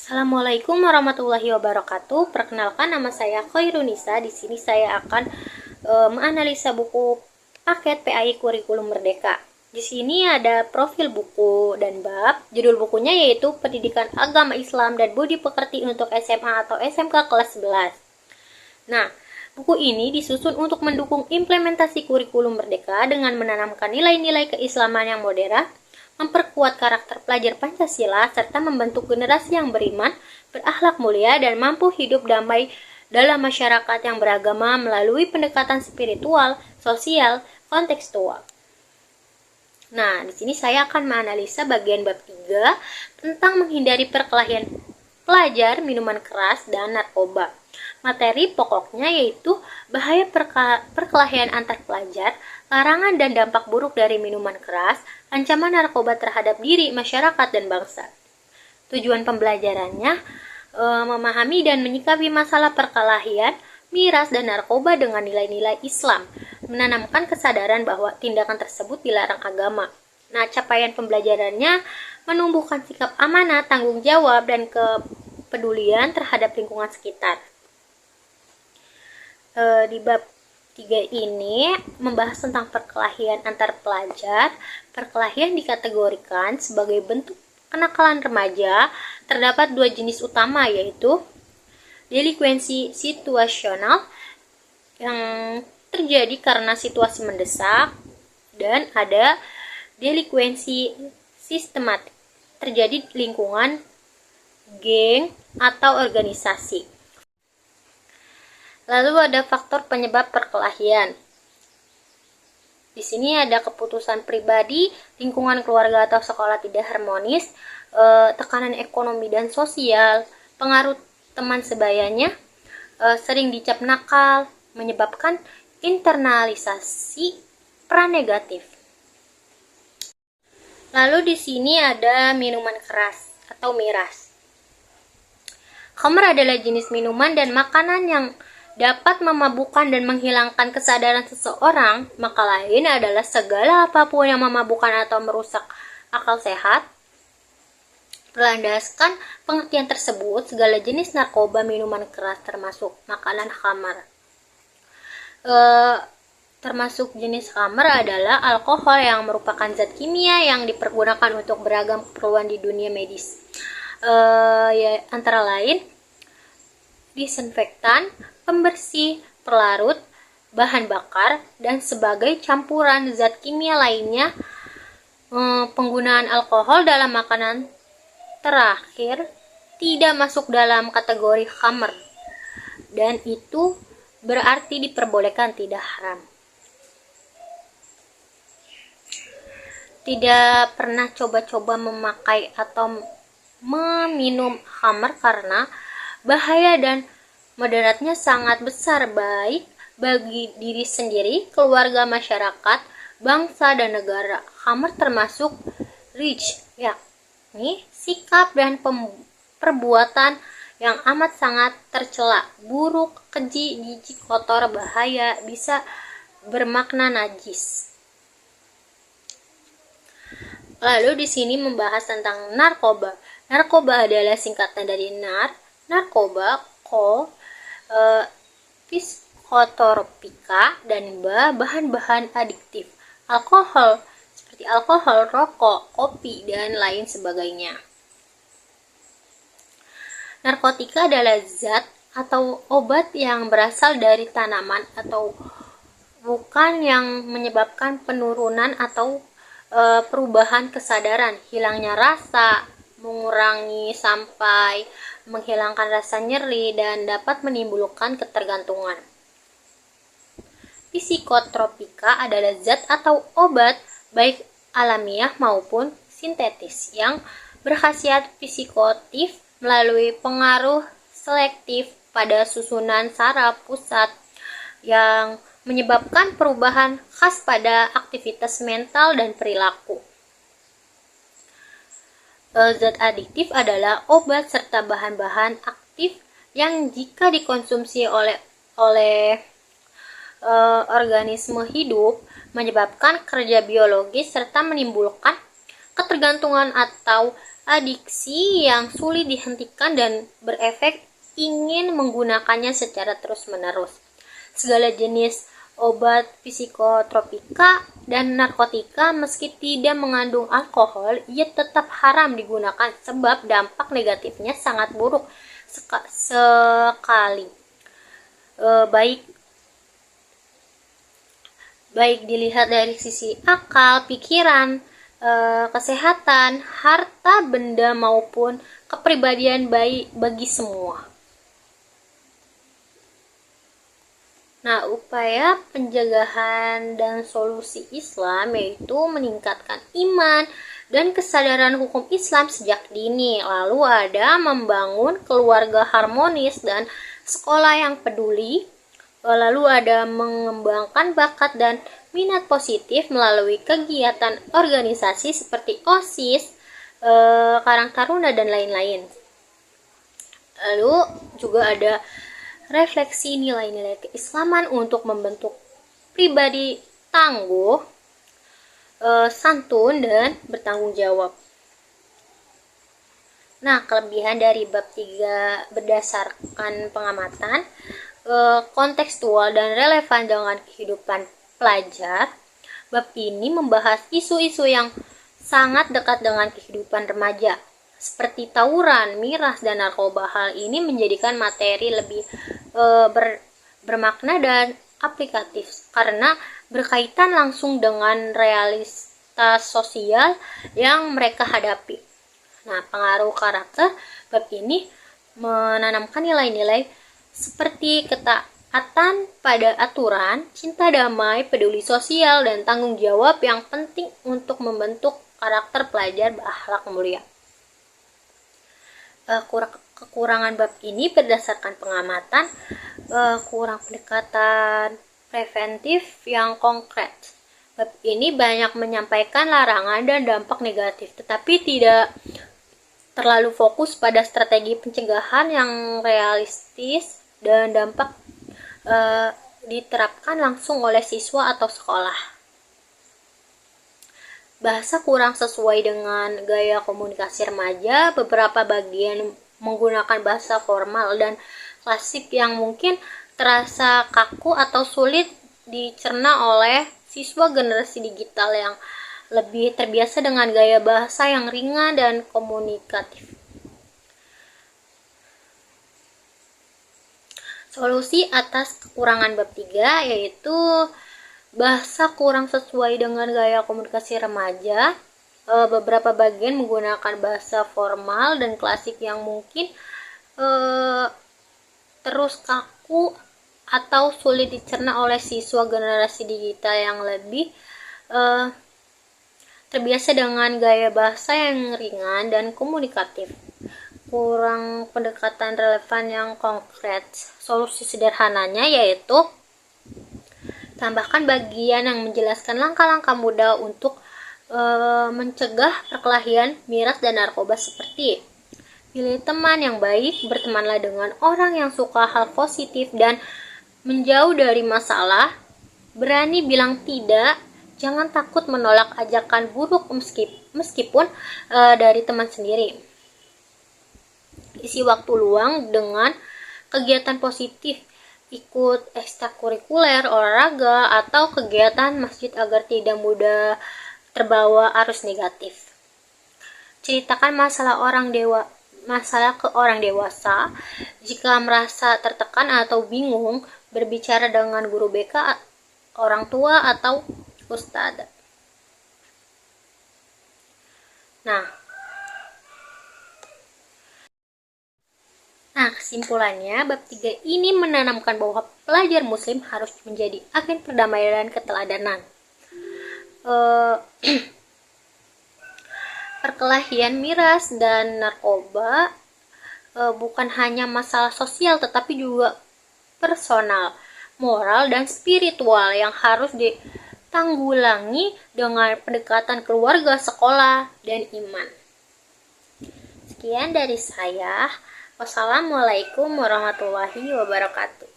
Assalamualaikum warahmatullahi wabarakatuh. Perkenalkan, nama saya Khairunisa. Di sini saya akan menganalisa buku paket PAI Kurikulum Merdeka. Di sini ada profil buku dan bab. Judul bukunya yaitu Pendidikan Agama Islam dan Budi Pekerti untuk SMA atau SMK kelas 11. Nah, buku ini disusun untuk mendukung implementasi kurikulum merdeka dengan menanamkan nilai-nilai keislaman yang modern, memperkuat karakter pelajar Pancasila, serta membentuk generasi yang beriman, berakhlak mulia, dan mampu hidup damai dalam masyarakat yang beragama melalui pendekatan spiritual, sosial, kontekstual. Nah, di sini saya akan menganalisa bagian bab 3 tentang menghindari perkelahian pelajar, minuman keras, dan narkoba. Materi pokoknya yaitu bahaya perkelahian antar pelajar, larangan dan dampak buruk dari minuman keras, ancaman narkoba terhadap diri, masyarakat, dan bangsa. Tujuan pembelajarannya memahami dan menyikapi masalah perkelahian, miras, dan narkoba dengan nilai-nilai Islam, menanamkan kesadaran bahwa tindakan tersebut dilarang agama. Nah, capaian pembelajarannya menumbuhkan sikap amanah, tanggung jawab, dan kepedulian terhadap lingkungan sekitar. Di bab 3 ini membahas tentang perkelahian antar pelajar. Perkelahian dikategorikan sebagai bentuk kenakalan remaja. Terdapat dua jenis utama, yaitu delinkuensi situasional yang terjadi karena situasi mendesak, dan ada delinkuensi sistematik terjadi di lingkungan geng atau organisasi. Lalu ada faktor penyebab perkelahian. Di sini ada keputusan pribadi, lingkungan keluarga atau sekolah tidak harmonis, tekanan ekonomi dan sosial, pengaruh teman sebayanya, sering dicap nakal, menyebabkan internalisasi peran negatif. Lalu di sini ada minuman keras atau miras. Khamr adalah jenis minuman dan makanan yang dapat memabukkan dan menghilangkan kesadaran seseorang. Maka lain adalah segala apapun yang memabukkan atau merusak akal sehat. Berlandaskan pengertian tersebut, segala jenis narkoba, minuman keras termasuk makanan khamr. Termasuk jenis khamr adalah alkohol yang merupakan zat kimia yang dipergunakan untuk beragam keperluan di dunia medis. Antara lain disinfektan, pembersih, pelarut, bahan bakar, dan sebagai campuran zat kimia lainnya. Penggunaan alkohol dalam makanan terakhir tidak masuk dalam kategori khamr, dan itu berarti diperbolehkan, tidak haram. Tidak pernah coba-coba memakai atau meminum khamr karena bahaya dan mudaratnya sangat besar, baik bagi diri sendiri, keluarga, masyarakat, bangsa, dan negara. Khamr termasuk rich, yakni sikap dan perbuatan yang amat sangat tercela, buruk, keji, jijik, kotor, bahaya, bisa bermakna najis. Lalu di sini membahas tentang narkoba. Narkoba adalah singkatan dari narkoba, psikotropika, dan bahan-bahan adiktif, alkohol seperti alkohol, rokok, kopi, dan lain sebagainya. Narkotika adalah zat atau obat yang berasal dari tanaman atau bukan yang menyebabkan penurunan atau perubahan kesadaran, hilangnya rasa, mengurangi sampai menghilangkan rasa nyeri, dan dapat menimbulkan ketergantungan. Psikotropika adalah zat atau obat baik alamiah maupun sintetis yang berkhasiat psikoaktif melalui pengaruh selektif pada susunan saraf pusat yang menyebabkan perubahan khas pada aktivitas mental dan perilaku. Zat adiktif adalah obat serta bahan-bahan aktif yang jika dikonsumsi oleh organisme hidup menyebabkan kerja biologis serta menimbulkan ketergantungan atau adiksi yang sulit dihentikan dan berefek ingin menggunakannya secara terus-menerus. Segala jenis obat psikotropika dan narkotika meski tidak mengandung alkohol, ia tetap haram digunakan sebab dampak negatifnya sangat buruk sekali. Baik dilihat dari sisi akal, pikiran, kesehatan, harta benda maupun kepribadian bagi semua. Nah, upaya pencegahan dan solusi Islam yaitu meningkatkan iman dan kesadaran hukum Islam sejak dini. Lalu ada membangun keluarga harmonis dan sekolah yang peduli. Lalu ada mengembangkan bakat dan minat positif melalui kegiatan organisasi seperti OSIS, Karang Taruna, dan lain-lain. Lalu juga ada refleksi nilai-nilai keislaman untuk membentuk pribadi tangguh, santun, dan bertanggung jawab. Nah, kelebihan dari bab 3 berdasarkan pengamatan kontekstual dan relevan dengan kehidupan pelajar. Bab ini membahas isu-isu yang sangat dekat dengan kehidupan remaja, seperti tawuran, miras, dan narkoba. Hal ini menjadikan materi lebih bermakna dan aplikatif karena berkaitan langsung dengan realitas sosial yang mereka hadapi. Nah, pengaruh karakter bab ini menanamkan nilai-nilai seperti ketaatan pada aturan, cinta damai, peduli sosial, dan tanggung jawab yang penting untuk membentuk karakter pelajar berakhlak mulia. Kekurangan bab ini berdasarkan pengamatan, kurang pendekatan preventif yang konkret. Bab ini banyak menyampaikan larangan dan dampak negatif, tetapi tidak terlalu fokus pada strategi pencegahan yang realistis dan dampak diterapkan langsung oleh siswa atau sekolah. Bahasa kurang sesuai dengan gaya komunikasi remaja. Beberapa bagian menggunakan bahasa formal dan klasik yang mungkin terasa kaku atau sulit dicerna oleh siswa generasi digital yang lebih terbiasa dengan gaya bahasa yang ringan dan komunikatif. Solusi atas kekurangan bab 3 yaitu bahasa kurang sesuai dengan gaya komunikasi remaja. Beberapa bagian menggunakan bahasa formal dan klasik yang mungkin terus kaku atau sulit dicerna oleh siswa generasi digital yang lebih terbiasa dengan gaya bahasa yang ringan dan komunikatif. Kurang pendekatan relevan yang konkret. Solusi sederhananya yaitu tambahkan bagian yang menjelaskan langkah-langkah mudah untuk mencegah perkelahian, miras, dan narkoba, seperti pilih teman yang baik, bertemanlah dengan orang yang suka hal positif dan menjauh dari masalah, berani bilang tidak, jangan takut menolak ajakan buruk meskipun dari teman sendiri. Isi waktu luang dengan kegiatan positif, ikut ekstrakurikuler, olahraga, atau kegiatan masjid agar tidak mudah terbawa arus negatif. Ceritakan masalah ke orang dewasa. Jika merasa tertekan atau bingung, berbicara dengan guru BK, orang tua, atau ustadz. Nah, kesimpulannya, bab 3 ini menanamkan bahwa pelajar muslim harus menjadi agen perdamaian dan keteladanan. Perkelahian, miras, dan narkoba bukan hanya masalah sosial tetapi juga personal, moral, dan spiritual yang harus ditanggulangi dengan pendekatan keluarga, sekolah, dan iman. Sekian dari saya. Wassalamualaikum warahmatullahi wabarakatuh.